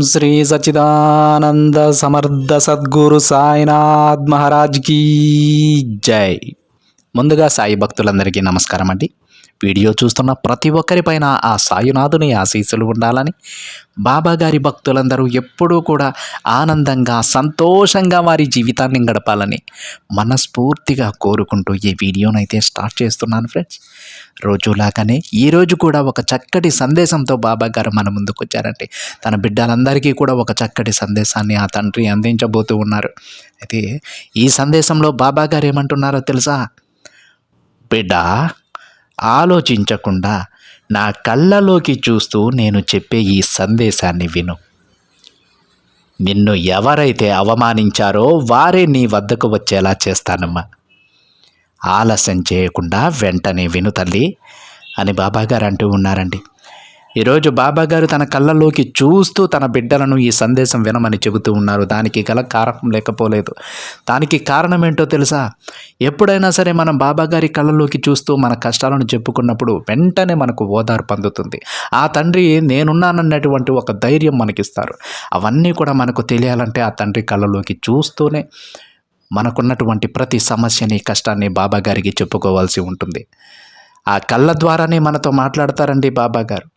శ్రీ సచ్చిదానంద సమర్థ సద్గురు సాయినాథ్ మహారాజ్ కీ జై. ముందుగా సాయి భక్తులందరికీ నమస్కారం అండి. వీడియో చూస్తున్న ప్రతి ఒక్కరిపైన ఆ సాయినాథుని ఆశీస్సులు ఉండాలని, బాబా గారి భక్తులందరూ ఎప్పుడూ కూడా ఆనందంగా సంతోషంగా వారి జీవితాన్ని గడపాలని మనస్ఫూర్తిగా కోరుకుంటూ ఈ వీడియోనైతే స్టార్ట్ చేస్తున్నాను ఫ్రెండ్స్. రోజులాగానే ఈరోజు కూడా ఒక చక్కటి సందేశంతో బాబా గారు మన ముందుకు వచ్చారంటే తన బిడ్డలందరికీ కూడా ఒక చక్కటి సందేశాన్ని ఆ తండ్రి అందించబోతూ ఉన్నారు. అయితే ఈ సందేశంలో బాబా గారు ఏమంటున్నారో తెలుసా? బిడ్డ, ఆలోచించకుండా నా కళ్ళలోకి చూస్తూ నేను చెప్పే ఈ సందేశాన్ని విను. నిన్ను ఎవరైతే అవమానించారో వారే నీ వద్దకు వచ్చేలా చేస్తానమ్మా. ఆలస్యం చేయకుండా వెంటనే విను తల్లి అని బాబాగారు అంటూ ఉన్నారండి. ఈరోజు బాబాగారు తన కళ్ళలోకి చూస్తూ తన బిడ్డలను ఈ సందేశం వినమని చెబుతూ ఉన్నారు. దానికి గల కారణం లేకపోలేదు. దానికి కారణం ఏంటో తెలుసా? ఎప్పుడైనా సరే మనం బాబాగారి కళ్ళలోకి చూస్తూ మన కష్టాలను చెప్పుకున్నప్పుడు వెంటనే మనకు ఓదార్పు అందుతుంది. ఆ తండ్రి నేనున్నానన్నటువంటి ఒక ధైర్యం మనకిస్తారు. అవన్నీ కూడా మనకు తెలియాలంటే ఆ తండ్రి కళ్ళలోకి చూస్తూనే మనకున్నటువంటి ప్రతి సమస్యని, కష్టాన్ని బాబాగారికి చెప్పుకోవాల్సి ఉంటుంది. ఆ కళ్ళ ద్వారానే మనతో మాట్లాడతారండి బాబాగారు.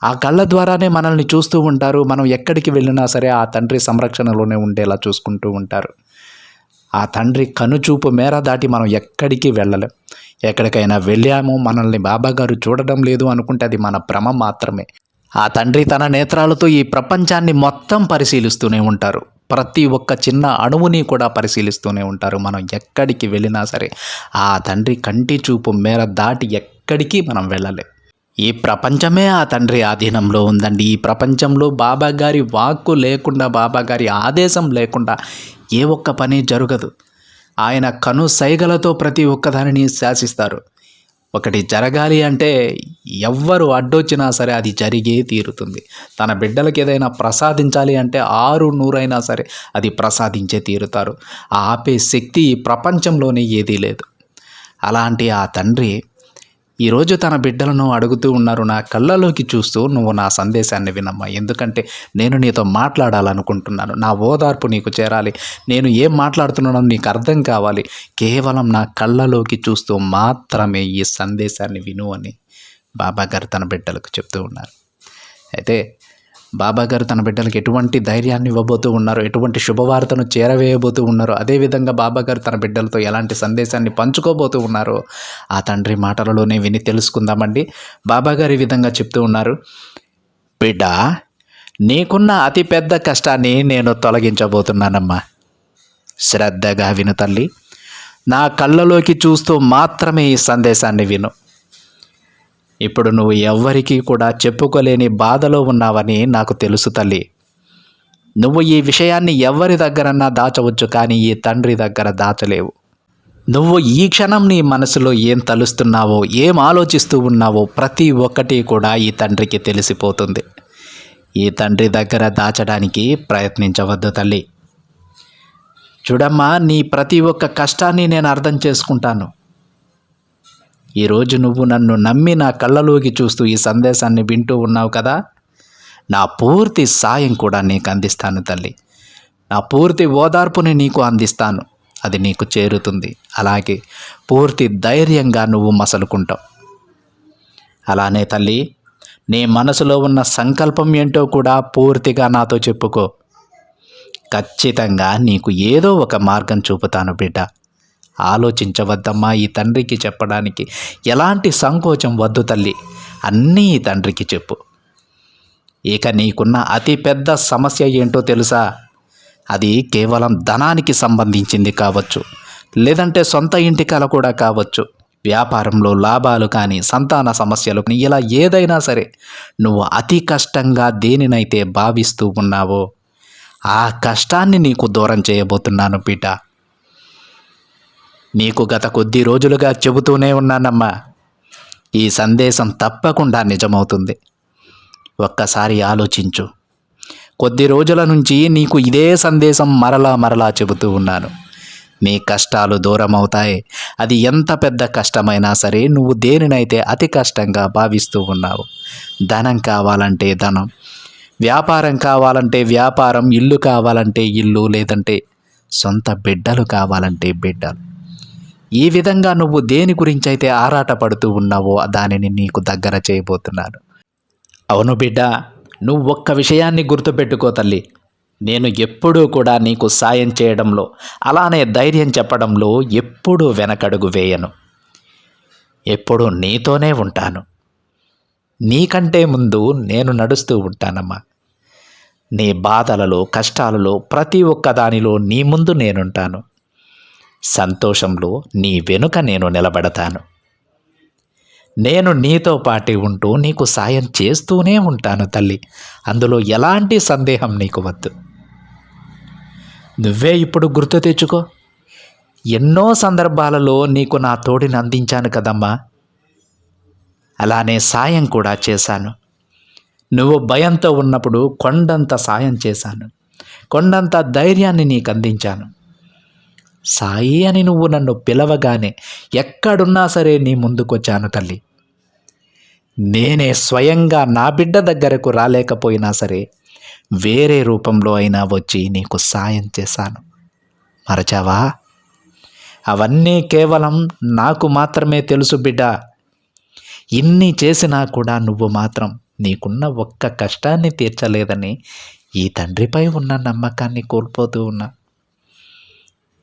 ఆ కళ్ళ ద్వారానే మనల్ని చూస్తూ ఉంటారు. మనం ఎక్కడికి వెళ్ళినా సరే ఆ తండ్రి సంరక్షణలోనే ఉండేలా చూసుకుంటూ ఉంటారు. ఆ తండ్రి కనుచూపు మేర దాటి మనం ఎక్కడికి వెళ్ళలేం. ఎక్కడికైనా వెళ్ళాము, మనల్ని బాబాగారు చూడడం లేదు అనుకుంటే అది మన భ్రమ మాత్రమే. ఆ తండ్రి తన నేత్రాలతో ఈ ప్రపంచాన్ని మొత్తం పరిశీలిస్తూనే ఉంటారు. ప్రతి ఒక్క చిన్న అణువుని కూడా పరిశీలిస్తూనే ఉంటారు. మనం ఎక్కడికి వెళ్ళినా సరే ఆ తండ్రి కంటి చూపు మేర దాటి ఎక్కడికి మనం వెళ్ళలేం. ఈ ప్రపంచమే ఆ తండ్రి ఆధీనంలో ఉందండి. ఈ ప్రపంచంలో బాబాగారి వాక్కు లేకుండా, బాబాగారి ఆదేశం లేకుండా ఏ ఒక్క పని జరగదు. ఆయన కను సైగలతో ప్రతి ఒక్కదానిని శాసిస్తారు. ఒకటి జరగాలి అంటే ఎవ్వరు అడ్డొచ్చినా సరే అది జరిగే తీరుతుంది. తన బిడ్డలకు ఏదైనా ప్రసాదించాలి అంటే 600 సరే అది ప్రసాదించే తీరుతారు. ఆపే శక్తి ఈ ప్రపంచంలోనే ఏదీ లేదు. అలాంటి ఆ తండ్రి ఈరోజు తన బిడ్డలను అడుగుతూ ఉన్నారు, నా కళ్ళలోకి చూస్తూ నువ్వు నా సందేశాన్ని వినమ్మా. ఎందుకంటే నేను నీతో మాట్లాడాలనుకుంటున్నాను. నా ఓదార్పు నీకు చేరాలి. నేను ఏం మాట్లాడుతున్నానో నీకు అర్థం కావాలి. కేవలం నా కళ్ళలోకి చూస్తూ మాత్రమే ఈ సందేశాన్ని విను అని బాబాగారు తన బిడ్డలకు చెప్తూ ఉన్నారు. అయితే బాబాగారు తన బిడ్డలకు ఎటువంటి ధైర్యాన్ని ఇవ్వబోతూ ఉన్నారు, ఎటువంటి శుభవార్తను చేరవేయబోతూ ఉన్నారు, అదేవిధంగా బాబాగారు తన బిడ్డలతో ఎలాంటి సందేశాన్ని పంచుకోబోతూ ఉన్నారో ఆ తండ్రి మాటలలోనే విని తెలుసుకుందామండి. బాబాగారు ఈ విధంగా చెప్తూ ఉన్నారు, బిడ్డ, నీకున్న అతిపెద్ద కష్టాన్ని నేను తొలగించబోతున్నానమ్మా. శ్రద్ధగా విను తల్లి. నా కళ్ళలోకి చూస్తూ మాత్రమే ఈ సందేశాన్ని విను. ఇప్పుడు నువ్వు ఎవ్వరికీ కూడా చెప్పుకోలేని బాధలో ఉన్నావని నాకు తెలుసు తల్లి. నువ్వు ఈ విషయాన్ని ఎవరి దగ్గరన్నా దాచవచ్చు, కానీ ఈ తండ్రి దగ్గర దాచలేవు. నువ్వు ఈ క్షణం నీ మనసులో ఏం తలుస్తున్నావో, ఏం ఆలోచిస్తూ ఉన్నావో ప్రతి ఒక్కటి కూడా ఈ తండ్రికి తెలిసిపోతుంది. ఈ తండ్రి దగ్గర దాచడానికి ప్రయత్నించవద్దు తల్లి. చూడమ్మా, నీ ప్రతి ఒక్క కష్టాన్ని నేను అర్థం చేసుకుంటాను. ఈరోజు నువ్వు నన్ను నమ్మి నా కళ్ళలోకి చూస్తూ ఈ సందేశాన్ని వింటూ ఉన్నావు కదా, నా పూర్తి సాయం కూడా నీకు అందిస్తాను తల్లి. నా పూర్తి ఓదార్పుని నీకు అందిస్తాను. అది నీకు చేరుతుంది. అలాగే పూర్తి ధైర్యంగా నువ్వు మసలుకుంటావు. అలానే తల్లి, నీ మనసులో ఉన్న సంకల్పం ఏంటో కూడా పూర్తిగా నాతో చెప్పుకో. ఖచ్చితంగా నీకు ఏదో ఒక మార్గం చూపుతాను బిడ్డ. ఆలోచించవద్దమ్మా. ఈ తండ్రికి చెప్పడానికి ఎలాంటి సంకోచం వద్దు తల్లి. అన్నీ ఈ తండ్రికి చెప్పు. ఇక నీకున్న అతి పెద్ద సమస్య ఏంటో తెలుసా? అది కేవలం ధనానికి సంబంధించింది కావచ్చు, లేదంటే సొంత ఇంటి కల కూడా కావచ్చు, వ్యాపారంలో లాభాలు కానీ, సంతాన సమస్యలు కానీ, ఇలా ఏదైనా సరే నువ్వు అతి కష్టంగా దేనినైతే భావిస్తూ ఉన్నావో ఆ కష్టాన్ని నీకు దూరం చేయబోతున్నాను బిడ్డ. నీకు గత కొద్ది రోజులుగా చెబుతూనే ఉన్నానమ్మా, ఈ సందేశం తప్పకుండా నిజమవుతుంది. ఒక్కసారి ఆలోచించు. కొద్ది రోజుల నుంచి నీకు ఇదే సందేశం మరలా చెబుతూ ఉన్నాను. నీ కష్టాలు దూరం అవుతాయి. అది ఎంత పెద్ద కష్టమైనా సరే నువ్వు దేనినైతే అతి కష్టంగా భావిస్తూ ఉన్నావు, ధనం కావాలంటే ధనం, వ్యాపారం కావాలంటే వ్యాపారం, ఇల్లు కావాలంటే ఇల్లు, లేదంటే సొంత బిడ్డలు కావాలంటే బిడ్డలు. ఈ విధంగా నువ్వు దేని గురించి అయితే ఆరాటపడుతూ ఉన్నావో దానిని నీకు దగ్గర చేయబోతున్నాను. అవును బిడ్డ, నువ్వు ఒక్క విషయాన్ని గుర్తుపెట్టుకో తల్లి. నేను ఎప్పుడూ కూడా నీకు సాయం చేయడంలో, అలానే ధైర్యం చెప్పడంలో ఎప్పుడూ వెనకడుగు వేయను. ఎప్పుడూ నీతోనే ఉంటాను. నీకంటే ముందు నేను నడుస్తూ ఉంటానమ్మా. నీ బాధలలో, కష్టాలలో ప్రతి ఒక్క దానిలో నీ ముందు నేనుంటాను. సంతోషంలో నీ వెనుక నేను నిలబడతాను. నేను నీతో పాటు ఉంటూ నీకు సాయం చేస్తూనే ఉంటాను తల్లి. అందులో ఎలాంటి సందేహం నీకు వద్దు. నువ్వే ఇప్పుడు గుర్తు తెచ్చుకో. ఎన్నో సందర్భాలలో నీకు నా తోడిని అందించాను కదమ్మా. అలానే సాయం కూడా చేశాను. నువ్వు భయంతో ఉన్నప్పుడు కొండంత సాయం చేశాను. కొండంత ధైర్యాన్ని నీకు అందించాను. సాయి అని నువ్వు నన్ను పిలవగానే ఎక్కడున్నా సరే నీ ముందుకొచ్చాను తల్లి. నేనే స్వయంగా నా బిడ్డ దగ్గరకు రాలేకపోయినా సరే వేరే రూపంలో అయినా వచ్చి నీకు సాయం చేశాను. మరచావా? అవన్నీ కేవలం నాకు మాత్రమే తెలుసు బిడ్డ. ఇన్ని చేసినా కూడా నువ్వు మాత్రం నీకున్న ఒక్క కష్టాన్ని తీర్చలేదని ఈ తండ్రిపై ఉన్న నమ్మకాన్ని కోల్పోతూ ఉన్నా.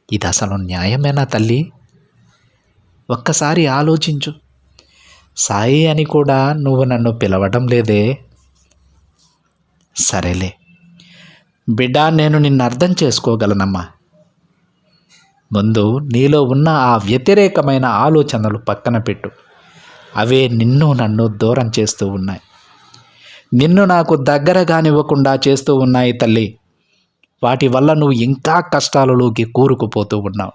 ఇది అసలు న్యాయమేనా తల్లి? ఒక్కసారి ఆలోచించు. సాయి అని కూడా నువ్వు నన్ను పిలవడం లేదే. సరేలే బిడ్డ, నేను నిన్ను అర్థం చేసుకోగలనమ్మా. ముందు నీలో ఉన్న ఆ వ్యతిరేకమైన ఆలోచనలు పక్కన పెట్టు. అవే నిన్ను నన్ను దూరం చేస్తూ ఉన్నాయి. నిన్ను నాకు దగ్గర కానివ్వకుండా చేస్తూ ఉన్నాయి తల్లి. వాటి వల్ల నువ్వు ఇంకా కష్టాలలోకి కూరుకుపోతూ ఉన్నావు.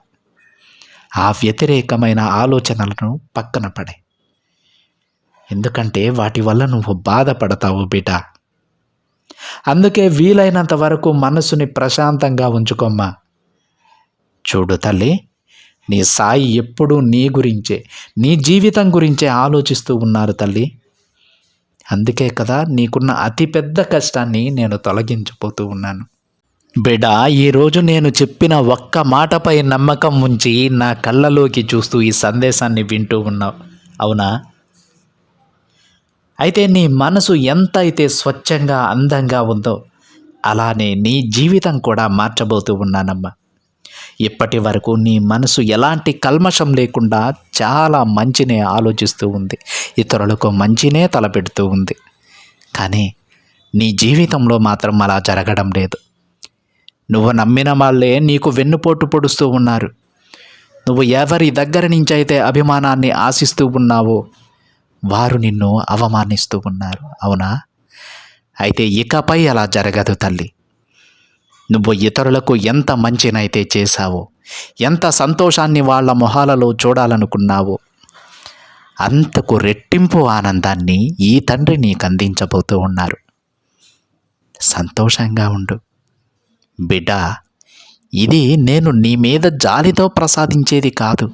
ఆ వ్యతిరేకమైన ఆలోచనలను పక్కన పడే. ఎందుకంటే వాటి వల్ల నువ్వు బాధపడతావు బిడ్డ. అందుకే వీలైనంత వరకు మనసుని ప్రశాంతంగా ఉంచుకోమ్మా. చూడు తల్లి, నీ సాయి ఎప్పుడూ నీ గురించే, నీ జీవితం గురించే ఆలోచిస్తూ ఉన్నారు తల్లి. అందుకే కదా నీకున్న అతిపెద్ద కష్టాన్ని నేను తొలగించిపోతూ ఉన్నాను. బిడ్డ, ఈరోజు నేను చెప్పిన ఒక్క మాటపై నమ్మకం ఉంచి నా కళ్ళలోకి చూస్తూ ఈ సందేశాన్ని వింటూ ఉన్నావు, అవునా? అయితే నీ మనసు ఎంత అయితే స్వచ్ఛంగా, అందంగా ఉందో అలానే నీ జీవితం కూడా మార్చబోతూ ఉన్నానమ్మా. ఇప్పటి వరకు నీ మనసు ఎలాంటి కల్మషం లేకుండా చాలా మంచినే ఆలోచిస్తూ ఉంది, ఇతరులకు మంచినే తలపెడుతూ ఉంది. కానీ నీ జీవితంలో మాత్రం అలా జరగడం లేదు. నువ్వు నమ్మిన వాళ్ళే నీకు వెన్నుపోటు పొడుస్తూ ఉన్నారు. నువ్వు ఎవరి దగ్గర నుంచి అయితే అభిమానాన్ని ఆశిస్తూ ఉన్నావో వారు నిన్ను అవమానిస్తూ ఉన్నారు, అవునా? అయితే ఇకపై అలా జరగదు తల్లి. నువ్వు ఇతరులకు ఎంత మంచినైతే చేశావో, ఎంత సంతోషాన్ని వాళ్ళ మొహాలలో చూడాలనుకున్నావో అంతకు రెట్టింపు ఆనందాన్ని ఈ తండ్రి నీకు అందించబోతూ ఉన్నారు. సంతోషంగా ఉండు బిడ్డ. ఇది నేను నీ మీద జాలితో ప్రసాదించేది కాదు.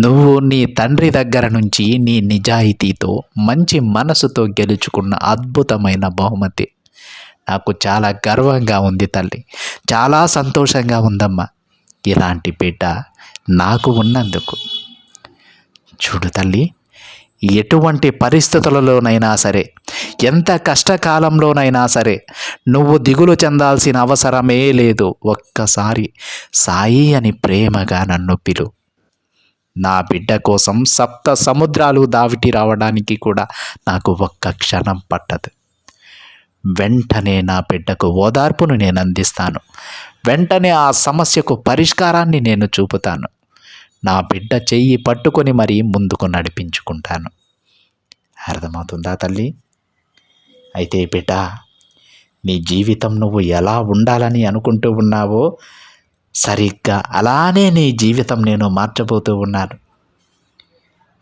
నువ్వు నీ తండ్రి దగ్గర నుంచి నీ నిజాయితీతో, మంచి మనసుతో గెలుచుకున్న అద్భుతమైన బహుమతి. నాకు చాలా గర్వంగా ఉంది తల్లి, చాలా సంతోషంగా ఉందమ్మా ఇలాంటి బిడ్డ నాకు ఉన్నందుకు. చూడు తల్లి, ఎటువంటి పరిస్థితులలోనైనా సరే, ఎంత కష్టకాలంలోనైనా సరే నువ్వు దిగులు చెందాల్సిన అవసరమే లేదు. ఒక్కసారి సాయి అని ప్రేమగా నన్ను పిలు. నా బిడ్డ కోసం సప్త సముద్రాలు దావిటి రావడానికి కూడా నాకు ఒక్క క్షణం పట్టదు. వెంటనే నా బిడ్డకు ఓదార్పును నేను అందిస్తాను. వెంటనే ఆ సమస్యకు పరిష్కారాన్ని నేను చూపుతాను. నా బిడ్డ చెయ్యి పట్టుకొని మరీ ముందుకు నడిపించుకుంటాను. అర్థమవుతుందా తల్లి? అయితే బిడ్డ, నీ జీవితం నువ్వు ఎలా ఉండాలని అనుకుంటూ ఉన్నావో సరిగ్గా అలానే నీ జీవితం నేను మార్చబోతూ ఉన్నాను.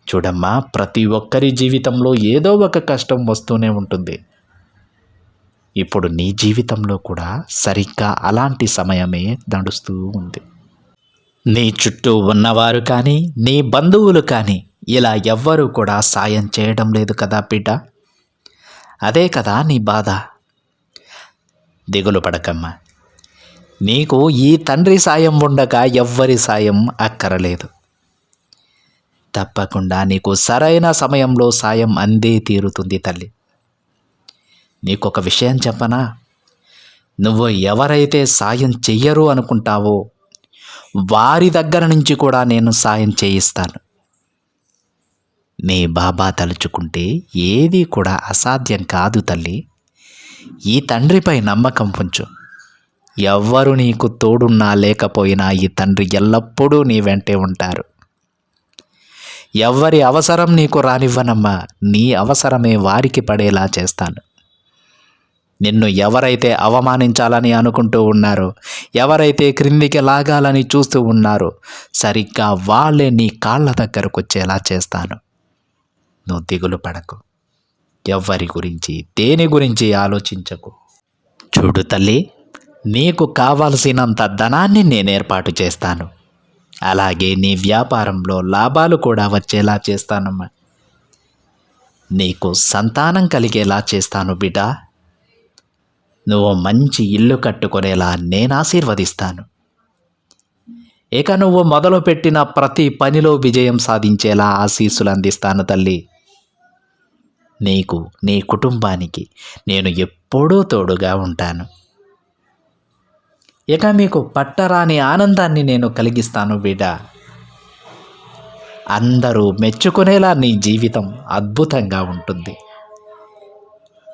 చూడమ్మా, ప్రతి ఒక్కరి జీవితంలో ఏదో ఒక కష్టం వస్తూనే ఉంటుంది. ఇప్పుడు నీ జీవితంలో కూడా సరిగ్గా అలాంటి సమయమే నడుస్తూ ఉంది. నీ చుట్టూ ఉన్నవారు కానీ, నీ బంధువులు కానీ ఇలా ఎవ్వరూ కూడా సాయం చేయడం లేదు కదా బిడ్డ. అదే కదా నీ బాధ. దిగులు పడకమ్మా. నీకు ఈ తండ్రి సాయం ఉండగా ఎవ్వరి సాయం అక్కరలేదు. తప్పకుండా నీకు సరైన సమయంలో సాయం అందే తీరుతుంది తల్లి. నీకొక విషయం చెప్పనా? నువ్వు ఎవరైతే సాయం చెయ్యరు అనుకుంటావో వారి దగ్గర నుంచి కూడా నేను సాయం చేయిస్తాను. నీ బాబా తలుచుకుంటే ఏది కూడా అసాధ్యం కాదు తల్లి. ఈ తండ్రిపై నమ్మకం ఉంచు. ఎవ్వరు నీకు తోడున్నా లేకపోయినా ఈ తండ్రి ఎల్లప్పుడూ నీ వెంటే ఉంటారు. ఎవ్వరి అవసరం నీకు రానివ్వనమ్మా. నీ అవసరమే వారికి పడేలా చేస్తాను. నిన్ను ఎవరైతే అవమానించాలని అనుకుంటూ ఉన్నారో, ఎవరైతే క్రిందికి లాగాలని చూస్తూ ఉన్నారో, సరిగ్గా వాళ్ళే నీ కాళ్ళ దగ్గరకు వచ్చేలా చేస్తాను. నువ్వు దిగులు పడకు. ఎవ్వరి గురించి దేని గురించి ఆలోచించకు. చూడు తల్లి, నీకు కావలసినంత ధనాన్ని నేను ఏర్పాటు చేస్తాను. అలాగే నీ వ్యాపారంలో లాభాలు కూడా వచ్చేలా చేస్తానమ్మా. నీకు సంతానం కలిగేలా చేస్తాను బిడ్డ. నువ్వు మంచి ఇల్లు కట్టుకునేలా నేను ఆశీర్వదిస్తాను. ఇక నువ్వు మొదలుపెట్టిన ప్రతి పనిలో విజయం సాధించేలా ఆశీస్సులు అందిస్తాను తల్లి. నీకు, నీ కుటుంబానికి నేను ఎప్పుడూ తోడుగా ఉంటాను. ఇక మీకు పట్టరాని ఆనందాన్ని నేను కలిగిస్తాను బిడ్డ. అందరూ మెచ్చుకునేలా నీ జీవితం అద్భుతంగా ఉంటుంది.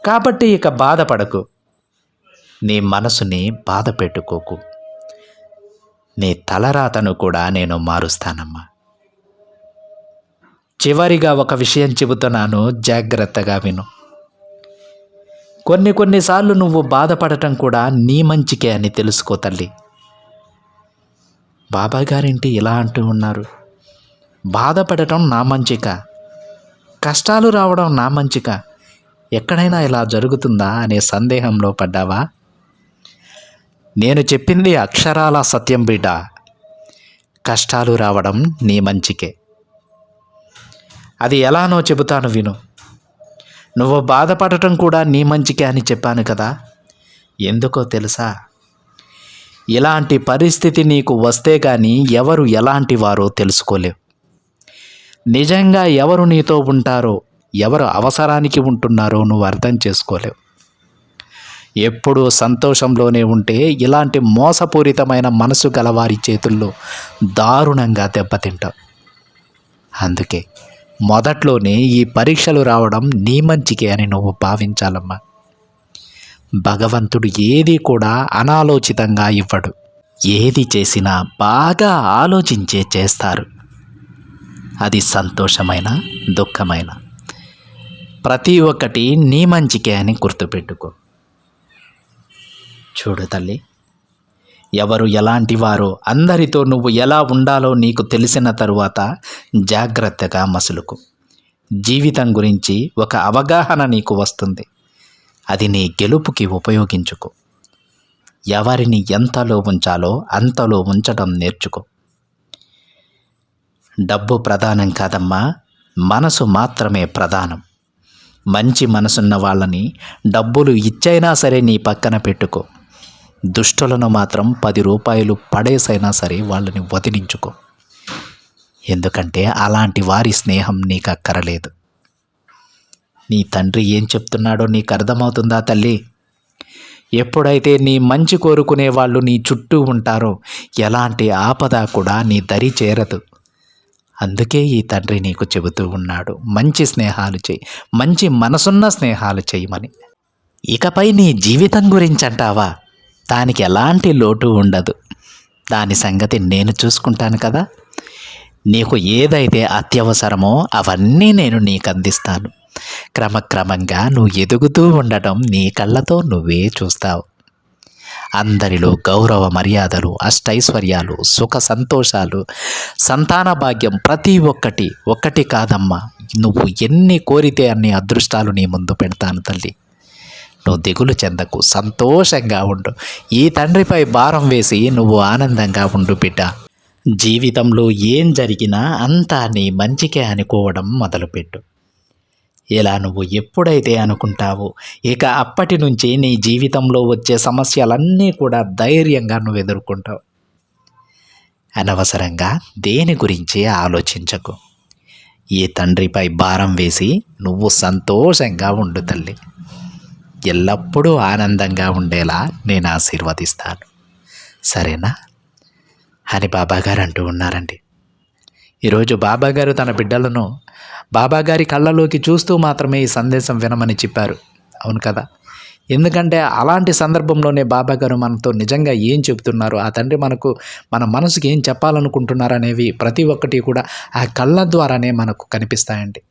కాబట్టి ఇక బాధపడకు. నీ మనసుని బాధ పెట్టుకోకు. నీ తలరాతను కూడా నేను మారుస్తానమ్మా. చివరిగా ఒక విషయం చెబుతున్నాను, జాగ్రత్తగా విను. కొన్నిసార్లు నువ్వు బాధపడటం కూడా నీ మంచికే అని తెలుసుకో తల్లి. బాబాగారేంటి ఇలా అంటూ ఉన్నారు? బాధపడటం నా మంచిక, కష్టాలు రావడం నా మంచిక, ఎక్కడైనా ఇలా జరుగుతుందా అనే సందేహంలో పడ్డావా? నేను చెప్పింది అక్షరాల సత్యం బిడ్డ. కష్టాలు రావడం నీ మంచికే. అది ఎలానో చెబుతాను విను. నువ్వు బాధపడటం కూడా నీ మంచికే అని చెప్పాను కదా. ఎందుకో తెలుసా? ఇలాంటి పరిస్థితి నీకు వస్తే కానీ ఎవరు ఎలాంటి వారో తెలుసుకోలేవు. నిజంగా ఎవరు నీతో ఉంటారో, ఎవరు అవసరానికి ఉంటున్నారో నువ్వు అర్థం చేసుకోలేవు. ఎప్పుడూ సంతోషంలోనే ఉంటే ఇలాంటి మోసపూరితమైన మనసు గలవారి చేతుల్లో దారుణంగా దెబ్బతింటావు. అందుకే మొదట్లోనే ఈ పరీక్షలు రావడం నీ మంచికే అని నువ్వు భావించాలమ్మా. భగవంతుడు ఏది కూడా అనాలోచితంగా ఇవ్వడు. ఏది చేసినా బాగా ఆలోచించే చేస్తారు. అది సంతోషమైన, దుఃఖమైన ప్రతి ఒక్కటి నీ మంచికే అని గుర్తుపెట్టుకో. చూడు తల్లి, ఎవరు ఎలాంటి వారో, అందరితో నువ్వు ఎలా ఉండాలో నీకు తెలిసిన తరువాత జాగ్రత్తగా మసులుకు. జీవితం గురించి ఒక అవగాహన నీకు వస్తుంది. అది నీ గెలుపుకి ఉపయోగించుకో. ఎవరిని ఎంతలో ఉంచాలో అంతలో ఉంచడం నేర్చుకో. డబ్బు ప్రధానం కాదమ్మా, మనసు మాత్రమే ప్రధానం. మంచి మనసున్న వాళ్ళని డబ్బులు ఇచ్చైనా సరే నీ పక్కన పెట్టుకో. దుష్టులను మాత్రం 10 రూపాయలు పడేసైనా సరే వాళ్ళని వదిలించుకో. ఎందుకంటే అలాంటి వారి స్నేహం నీకు అక్కరలేదు. నీ తండ్రి ఏం చెప్తున్నాడో నీకు అర్థమవుతుందా తల్లి? ఎప్పుడైతే నీ మంచి కోరుకునే వాళ్ళు నీ చుట్టూ ఉంటారో ఎలాంటి ఆపద కూడా నీ దరి చేరదు. అందుకే ఈ తండ్రి నీకు చెబుతూ ఉన్నాడు, మంచి స్నేహాలు చేయి, మంచి మనసున్న స్నేహాలు చేయమని. ఇకపై నీ జీవితం గురించి అంటావా? దానికి ఎలాంటి లోటు ఉండదు. దాని సంగతి నేను చూసుకుంటాను కదా. నీకు ఏదైతే అత్యవసరమో అవన్నీ నేను నీకు అందిస్తాను. క్రమక్రమంగా నువ్వు ఎదుగుతూ ఉండటం నీ కళ్ళతో నువ్వే చూస్తావు. అందరిలో గౌరవ మర్యాదలు, అష్టైశ్వర్యాలు, సుఖ సంతోషాలు, సంతాన భాగ్యం ప్రతి ఒక్కటి కాదమ్మా. నువ్వు ఎన్ని కోరితే అన్ని అదృష్టాలు నీ ముందు పెడతాను తల్లి. నువ్వు దిగులు చెందకు, సంతోషంగా ఉండు. ఈ తండ్రిపై భారం వేసి నువ్వు ఆనందంగా ఉండు బిడ్డ. జీవితంలో ఏం జరిగినా అంతా నీ మంచికే అనుకోవడం మొదలుపెట్టు. ఇలా నువ్వు ఎప్పుడైతే అనుకుంటావో ఇక అప్పటి నుంచి నీ జీవితంలో వచ్చే సమస్యలన్నీ కూడా ధైర్యంగా నువ్వు ఎదుర్కొంటావు. అనవసరంగా దేని గురించి ఆలోచించకు. ఈ తండ్రిపై భారం వేసి నువ్వు సంతోషంగా ఉండు తల్లి. ఎల్లప్పుడూ ఆనందంగా ఉండేలా నేను ఆశీర్వదిస్తాను, సరేనా అని బాబాగారు అంటూ ఉన్నారండి. ఈరోజు బాబాగారు తన బిడ్డలను బాబాగారి కళ్ళలోకి చూస్తూ మాత్రమే ఈ సందేశం వినమని చెప్పారు. అవును కదా, ఎందుకంటే అలాంటి సందర్భంలోనే బాబాగారు మనతో నిజంగా ఏం చెబుతున్నారు, ఆ తండ్రి మన మనసుకి ఏం చెప్పాలనుకుంటున్నారు అనేవి ప్రతి ఒక్కటి కూడా ఆ కళ్ళ ద్వారానే మనకు కనిపిస్తాయండి.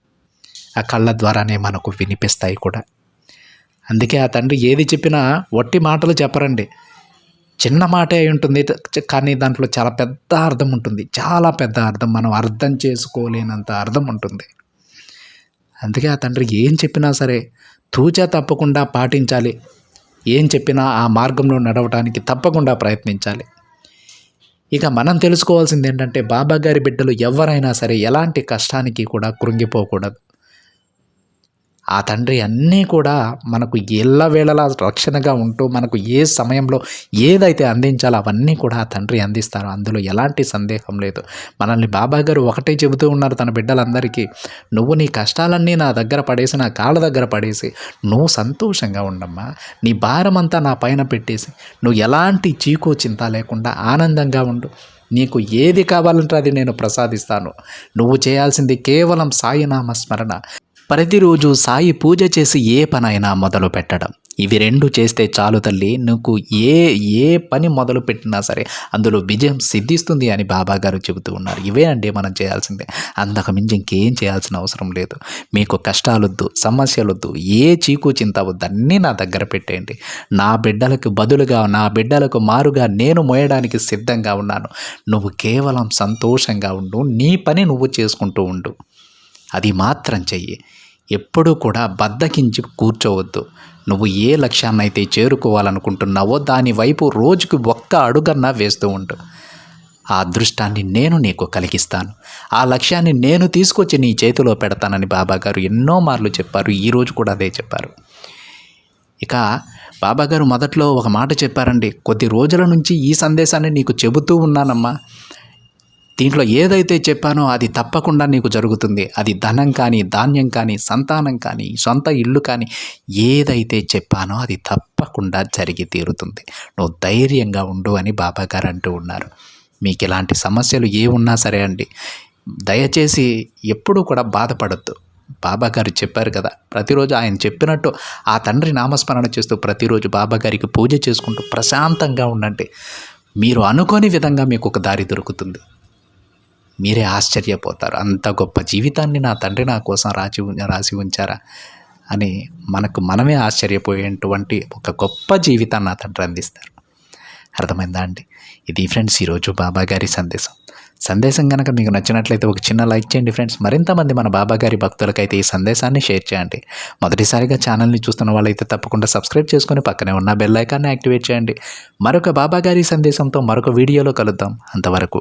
ఆ కళ్ళ ద్వారానే మనకు వినిపిస్తాయి కూడా. అందుకే ఆ తండ్రి ఏది చెప్పినా వట్టి మాటలు చెప్పరండి. చిన్న మాటే అయి ఉంటుంది, కానీ దాంట్లో చాలా పెద్ద అర్థం ఉంటుంది. చాలా పెద్ద అర్థం, మనం అర్థం చేసుకోలేనంత అర్థం ఉంటుంది. అందుకే ఆ తండ్రి ఏం చెప్పినా సరే తూచా తప్పకుండా పాటించాలి. ఏం చెప్పినా ఆ మార్గంలో నడవటానికి తప్పకుండా ప్రయత్నించాలి. ఇక మనం తెలుసుకోవాల్సింది ఏంటంటే బాబాగారి బిడ్డలు ఎవరైనా సరే ఎలాంటి కష్టానికి కూడా కృంగిపోకూడదు. ఆ తండ్రి అన్నీ కూడా మనకు ఎల్లవేళలా రక్షణగా ఉంటూ మనకు ఏ సమయంలో ఏదైతే అందించాలో అవన్నీ కూడా ఆ తండ్రి అందిస్తారు. అందులో ఎలాంటి సందేహం లేదు. మనల్ని బాబాగారు ఒకటే చెబుతూ ఉన్నారు తన బిడ్డలందరికీ, నువ్వు నీ కష్టాలన్నీ నా దగ్గర పడేసి, నా కాళ్ళ దగ్గర పడేసి నువ్వు సంతోషంగా ఉండమ్మా. నీ భారమంతా నా పైన పెట్టేసి నువ్వు ఎలాంటి చీకు చింత లేకుండా ఆనందంగా ఉండు. నీకు ఏది కావాలంటే అది నేను ప్రసాదిస్తాను. నువ్వు చేయాల్సింది కేవలం సాయినామ స్మరణ, ప్రతిరోజు సాయి పూజ చేసి ఏ పనైనా మొదలు పెట్టడం. ఇవి రెండు చేస్తే చాలు తల్లి, నువ్వు ఏ పని మొదలు పెట్టినా సరే అందులో విజయం సిద్ధిస్తుంది అని బాబాగారు చెబుతూ ఉన్నారు. ఇవే అండి మనం చేయాల్సిందే, అంతకు మించి ఇంకేం చేయాల్సిన అవసరం లేదు. మీకు కష్టాలొద్దు, సమస్యలొద్దు, ఏ చీకు చింత వద్దు, అన్నీ నా దగ్గర పెట్టేయండి. నా బిడ్డలకు బదులుగా, నా బిడ్డలకు మారుగా నేను మోయడానికి సిద్ధంగా ఉన్నాను. నువ్వు కేవలం సంతోషంగా ఉండు, నీ పని నువ్వు చేసుకుంటూ ఉండు, అది మాత్రం చెయ్యి. ఎప్పుడూ కూడా బద్ధకించి కూర్చోవద్దు. నువ్వు ఏ లక్ష్యాన్ని అయితే చేరుకోవాలనుకుంటున్నావో దాని వైపు రోజుకి ఒక్క అడుగన్నా వేస్తూ ఉండు. ఆ అదృష్టాన్ని నేను నీకు కలిగిస్తాను, ఆ లక్ష్యాన్ని నేను తీసుకొచ్చి నీ చేతిలో పెడతానని బాబాగారు ఎన్నో మార్లు చెప్పారు. ఈరోజు కూడా అదే చెప్పారు. ఇక బాబాగారు మొదట్లో ఒక మాట చెప్పారండి, కొద్ది రోజుల నుంచి ఈ సందేశాన్ని నీకు చెబుతూ ఉన్నానమ్మా. దీంట్లో ఏదైతే చెప్పానో అది తప్పకుండా నీకు జరుగుతుంది. అది ధనం కానీ, ధాన్యం కానీ, సంతానం కానీ, సొంత ఇల్లు కానీ, ఏదైతే చెప్పానో అది తప్పకుండా జరిగి తీరుతుంది. నువ్వు ధైర్యంగా ఉండు అని బాబాగారు అంటూ ఉన్నారు. మీకు ఇలాంటి సమస్యలు ఏ ఉన్నా సరే అండి, దయచేసి ఎప్పుడూ కూడా బాధపడద్దు. బాబాగారు చెప్పారు కదా, ప్రతిరోజు ఆయన చెప్పినట్టు ఆ తండ్రి నామస్మరణ చేస్తూ ప్రతిరోజు బాబాగారికి పూజ చేసుకుంటూ ప్రశాంతంగా ఉండండి. మీరు అనుకోని విధంగా మీకు ఒక దారి దొరుకుతుంది. మీరే ఆశ్చర్యపోతారు, అంత గొప్ప జీవితాన్ని నా తండ్రి నా కోసం రాసి ఉంచారా అని మనమే ఆశ్చర్యపోయేటువంటి ఒక గొప్ప జీవితాన్ని నా తండ్రి అందిస్తారు. అర్థమైందా అండి? ఇది ఫ్రెండ్స్ ఈరోజు బాబాగారి సందేశం కనుక మీకు నచ్చినట్లయితే ఒక చిన్న లైక్ చేయండి ఫ్రెండ్స్. మరింతమంది మన బాబాగారి భక్తులకైతే ఈ సందేశాన్ని షేర్ చేయండి. మొదటిసారిగా ఛానల్ని చూస్తున్న వాళ్ళైతే తప్పకుండా సబ్స్క్రైబ్ చేసుకొని పక్కనే ఉన్న బెల్ ఐకాన్ని యాక్టివేట్ చేయండి. మరొక బాబాగారి సందేశంతో మరొక వీడియోలో కలుద్దాం. అంతవరకు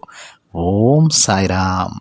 ఓం సాయిరామ్.